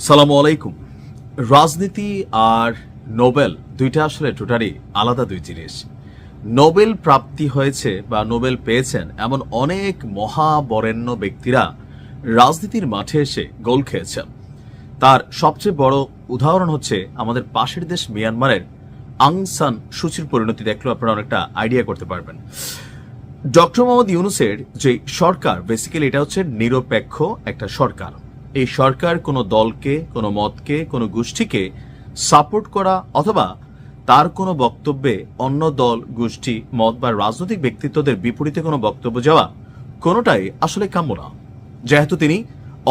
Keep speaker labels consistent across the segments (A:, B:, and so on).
A: সালামু আলাইকুম। রাজনীতি আর নোবেল দুইটা আসলে টোটালি আলাদা দুই জিনিস। নোবেল প্রাপ্তি হয়েছে বা নোবেল পেয়েছেন এমন অনেক মহাবরেণ্য ব্যক্তিরা রাজনীতির মাঠে এসে গোল খেয়েছেন। তার সবচেয়ে বড় উদাহরণ হচ্ছে আমাদের পাশের দেশ মিয়ানমারের আং সান সুচির পরিণতি দেখলেও আপনারা অনেকটা আইডিয়া করতে পারবেন। ডক্টর মোহাম্মদ ইউনূসের যে সরকার, বেসিক্যালি এটা হচ্ছে নিরপেক্ষ একটা সরকার। এই সরকার কোনো দলকে, কোনো মতকে, কোনো গোষ্ঠীকে সাপোর্ট করা অথবা তার কোনো বক্তব্যে অন্য দল, গোষ্ঠী, মত বা রাজনৈতিক ব্যক্তিত্বদের বিপরীতে কোনো বক্তব্য যাওয়া কোনোটাই আসলে কাম্য না, যেহেতু তিনি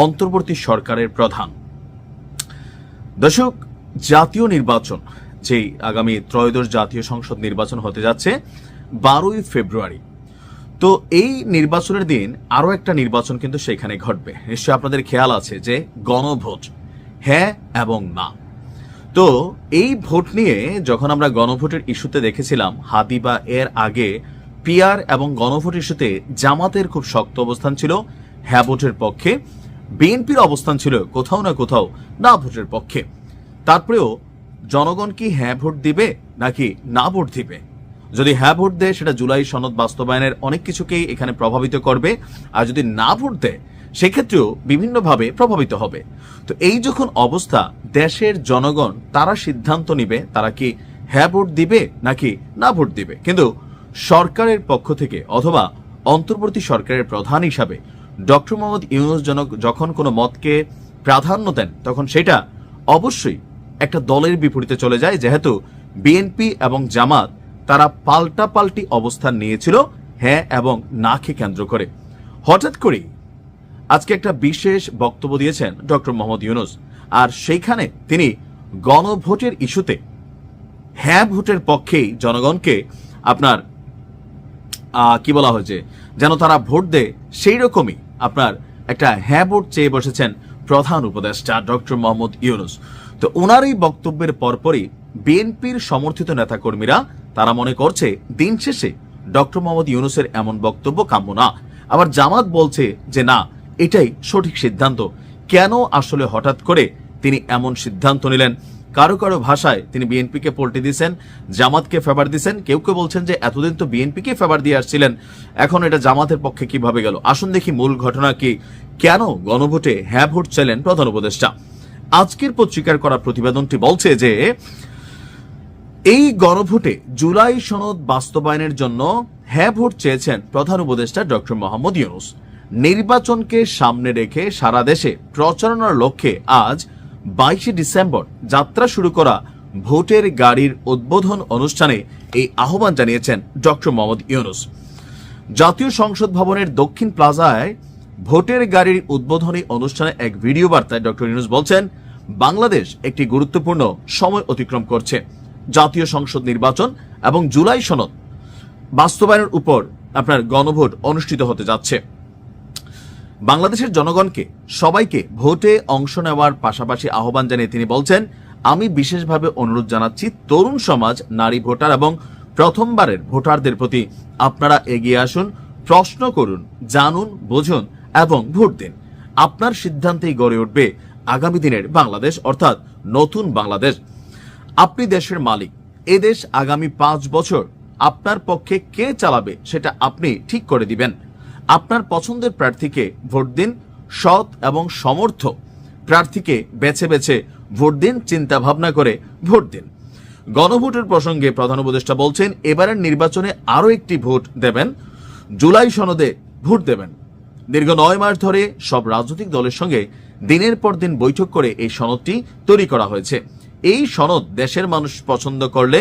A: অন্তর্বর্তী সরকারের প্রধান। দর্শক, জাতীয় নির্বাচন, যেই আগামী ত্রয়োদশ জাতীয় সংসদ নির্বাচন হতে যাচ্ছে 12ই ফেব্রুয়ারি। তো এই নির্বাচনের দিন আরো একটা নির্বাচন কিন্তু সেখানে ঘটবে। নিশ্চয়ই আপনাদের খেয়াল আছে যে গণভোট, হ্যাঁ এবং না। তো এই ভোট নিয়ে যখন আমরা গণভোটের ইস্যুতে দেখেছিলাম হাদি বা এর আগে পিআর এবং গণভোট ইস্যুতে জামাতের খুব শক্ত অবস্থান ছিল হ্যাঁ ভোটের পক্ষে, বিএনপির অবস্থান ছিল কোথাও না কোথাও না ভোটের পক্ষে। তারপরেও জনগণ কি হ্যাঁ ভোট দিবে নাকি না ভোট দিবে? যদি হ্যাঁ ভোট দেয় সেটা জুলাই সনদ বাস্তবায়নের অনেক কিছুকেই এখানে প্রভাবিত করবে, আর যদি না ভোট দেয় সেক্ষেত্রেও বিভিন্নভাবে প্রভাবিত হবে। তো এই যখন অবস্থা, দেশের জনগণ তারা সিদ্ধান্ত নিবে তারা কি হ্যাঁ ভোট দিবে নাকি না ভোট দিবে। কিন্তু সরকারের পক্ষ থেকে অথবা অন্তর্বর্তী সরকারের প্রধান হিসাবে ডক্টর মোহাম্মদ ইউনূস যখন কোনো মতকে প্রাধান্য দেন তখন সেটা অবশ্যই একটা দলের বিপরীতে চলে যায়, যেহেতু বিএনপি এবং জামাত তারা পাল্টাপাল্টি অবস্থান নিয়েছিল হ্যাঁ এবং নাকে কেন্দ্র করে। হঠাৎ করেই আজকে একটা বিশেষ বক্তব্য দিয়েছেন ডক্টর মোহাম্মদ ইউনূস, আর সেইখানে তিনি গণভোটের ইস্যুতে হ্যাঁ ভোটের পক্ষেই জনগণকে আপনার কি বলা হয়েছে যেন তারা ভোট দেয়, সেই রকমই আপনার একটা হ্যাঁ ভোট চেয়ে বসেছেন প্রধান উপদেষ্টা ডক্টর মোহাম্মদ ইউনূস। তো ওনার এই বক্তব্যের পরপরই বিএনপির সমর্থিত নেতাকর্মীরা তারা মনে করছে দিন শেষে ডক্টর মোহাম্মদ ইউনূসের এমন বক্তব্য কাম্য না। আবার জামাত বলছে যে না, এটাই সঠিক সিদ্ধান্ত। কেন আসলে হঠাৎ করে তিনি এমন সিদ্ধান্ত নিলেন? কারো কারো ভাষায় তিনি বিএনপিকে পল্টি দিয়েছেন, জামাতকে ফেভার দিয়েছেন। কেউ কেউ বলছেন যে এতদিন তো বিএনপিকে ফেভার দিয়ে আসছিলেন, এখন এটা জামাতের পক্ষে কিভাবে গেল? আসুন দেখি মূল ঘটনা কি, কেন গণভোটে হ্যাঁ ভোট চাইলেন প্রধান উপদেষ্টা। আজকের পত্রিকার করা প্রতিবেদনটি বলছে যে এই গণভোটে জুলাই সনদ বাস্তবায়নের জন্য হ্যাঁ ভোট চেয়েছেন প্রধান উপদেষ্টা ডক্টর মোহাম্মদ ইউনূস। নির্বাচনকে সামনে রেখে সারা দেশে প্রচারণার লক্ষ্যে আজ 22 ডিসেম্বর যাত্রা শুরু করা ভোটের গাড়ির উদ্বোধন অনুষ্ঠানে এই আহ্বান জানিয়েছেন ডক্টর মোহাম্মদ ইউনূস। জাতীয় সংসদ ভবনের দক্ষিণ প্লাজায় ভোটের গাড়ির উদ্বোধনী অনুষ্ঠানে এক ভিডিও বার্তায় ডক্টর ইউনূস বলছেন, বাংলাদেশ একটি গুরুত্বপূর্ণ সময় অতিক্রম করছে। জাতীয় সংসদ নির্বাচন এবং জুলাই সনদ বাস্তবায়নের উপর আপনার গণভোট অনুষ্ঠিত হতে যাচ্ছে। বাংলাদেশের জনগণকে সবাইকে ভোটে অংশ নেওয়ার পাশাপাশি আহ্বান জানিয়ে তিনি বলছেন, আমি বিশেষভাবে অনুরোধ জানাচ্ছি তরুণ সমাজ, নারী ভোটার এবং প্রথমবারের ভোটারদের প্রতি আপনারা এগিয়ে আসুন, প্রশ্ন করুন, জানুন, বুঝুন এবং ভোট দিন। আপনার সিদ্ধান্তেই গড়ে উঠবে আগামী দিনের বাংলাদেশ, অর্থাৎ নতুন বাংলাদেশ। আপনি দেশের মালিক। এদেশ আগামী 5 বছর আপনার পক্ষে কে চালাবে সেটা আপনি ঠিক করে দিবেন। আপনার পছন্দের প্রার্থীকে ভোট দিন, সৎ এবং সমর্থ প্রার্থীকে বেছে বেছে ভোট দিন, চিন্তা ভাবনা করে ভোট দিন। গণভোটের প্রসঙ্গে প্রধান উপদেষ্টা বলছেন, এবারের নির্বাচনে আরো একটি ভোট দেবেন, জুলাই সনদে ভোট দেবেন। দীর্ঘ 9 মাস ধরে সব রাজনৈতিক দলের সঙ্গে দিনের পর দিন বৈঠক করে এই সনদটি তৈরি করা হয়েছে। এই সনদ দেশের মানুষ পছন্দ করলে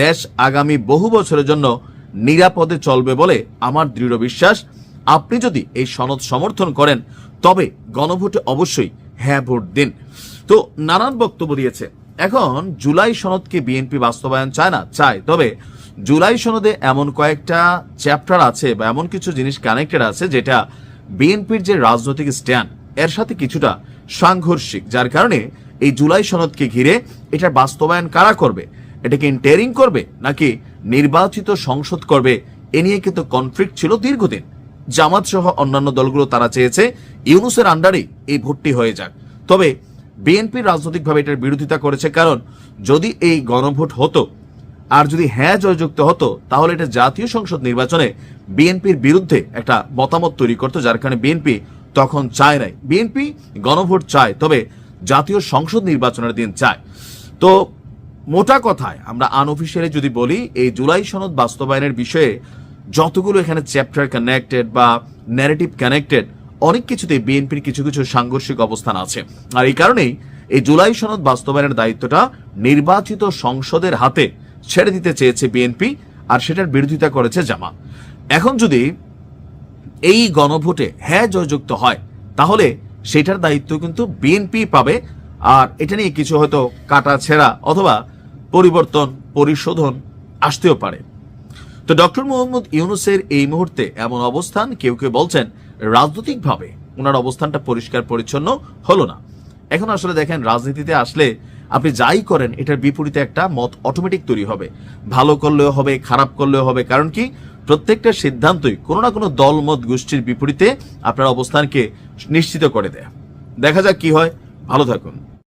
A: দেশ আগামী বহু বছরের জন্য নিরাপদে চলবে বলে আমার দৃঢ় বিশ্বাস। আপনি যদি এই সনদ সমর্থন করেন তবে গণভোটে অবশ্যই হ্যাঁ ভোট দিন। তো নানান বক্তব্য দিয়েছে। এখন জুলাই সনদকে বিএনপি বাস্তবায়ন চায় না, চায়, তবে জুলাই সনদে এমন কয়েকটা চ্যাপ্টার আছে বা এমন কিছু জিনিস কানেক্টেড আছে যেটা বিএনপির যে রাজনৈতিক স্ট্যান্ড এর সাথে কিছুটা সাংঘর্ষিক, যার কারণে এই জুলাই সনদকে ঘিরে এটার বাস্তবায়ন কারা করবে, এটাকে ইন্টারিং করবে নাকি নির্বাচিত সংসদ করবে, এ নিয়ে কিন্তু কনফ্লিক্ট ছিল দীর্ঘদিন। জামাত সহ অন্যান্য দলগুলো তারা চেয়েছে ইউনূসের আন্ডারেই এই ভোটটি হয়ে যাক। তবে বিএনপি রাজনৈতিকভাবে এটার বিরোধিতা করেছে, কারণ যদি এই গণভোট হতো আর যদি হ্যাঁ জয়যুক্ত হতো তাহলে এটা জাতীয় সংসদ নির্বাচনে বিএনপির বিরুদ্ধে একটা মতামত তৈরি করতো, যার কারণে বিএনপি তখন চায় নাই। বিএনপি গণভোট চায়, তবে জাতীয় সংসদ নির্বাচনের দিন চায়। তো মোটা কথায় আমরা আনঅফিসিয়ালি যদি বলি, এই জুলাই সনদ বাস্তবায়নের বিষয়ে যতগুলো এখানে চ্যাপ্টার কানেক্টেড বা ন্যারেটিভ কানেক্টেড, অনেক কিছুতে বিএনপির কিছু কিছু সাংঘর্ষিক অবস্থান আছে। আর এই কারণেই এই জুলাই সনদ বাস্তবায়নের দায়িত্বটা নির্বাচিত সংসদের হাতে ছেড়ে দিতে চেয়েছে বিএনপি, আর সেটার বিরোধিতা করেছে জামাত। এখন যদি এই গণভোটে হ্যাঁ জয়যুক্ত হয় তাহলে সেটার দায়িত্ব কিন্তু বিএনপি পাবে, আর এটা নিয়ে কিছু হয়তো কাটা ছেঁড়া অথবা পরিবর্তন পরিশোধন আসতেও পারে। তো ডক্টর মোহাম্মদ ইউনূসের এই মুহূর্তে এমন অবস্থান, কেউ কেউ বলছেন রাজনৈতিকভাবে ওনার অবস্থানটা পরিষ্কার পরিচ্ছন্ন হলো না। এখন আসলে দেখেন, রাজনীতিতে আসলে আপনি যাই করেন এটার বিপরীতে একটা মত অটোমেটিক তৈরি হবে, ভালো করলেও হবে খারাপ করলেও হবে, কারণ কি প্রত্যেকটা সিদ্ধান্তই কোনো না কোনো দলমত গোষ্ঠীর বিপরীতে আপনার অবস্থানকে নিশ্চিত করে দেয়। দেখা যাক কি হয়। ভালো থাকুন।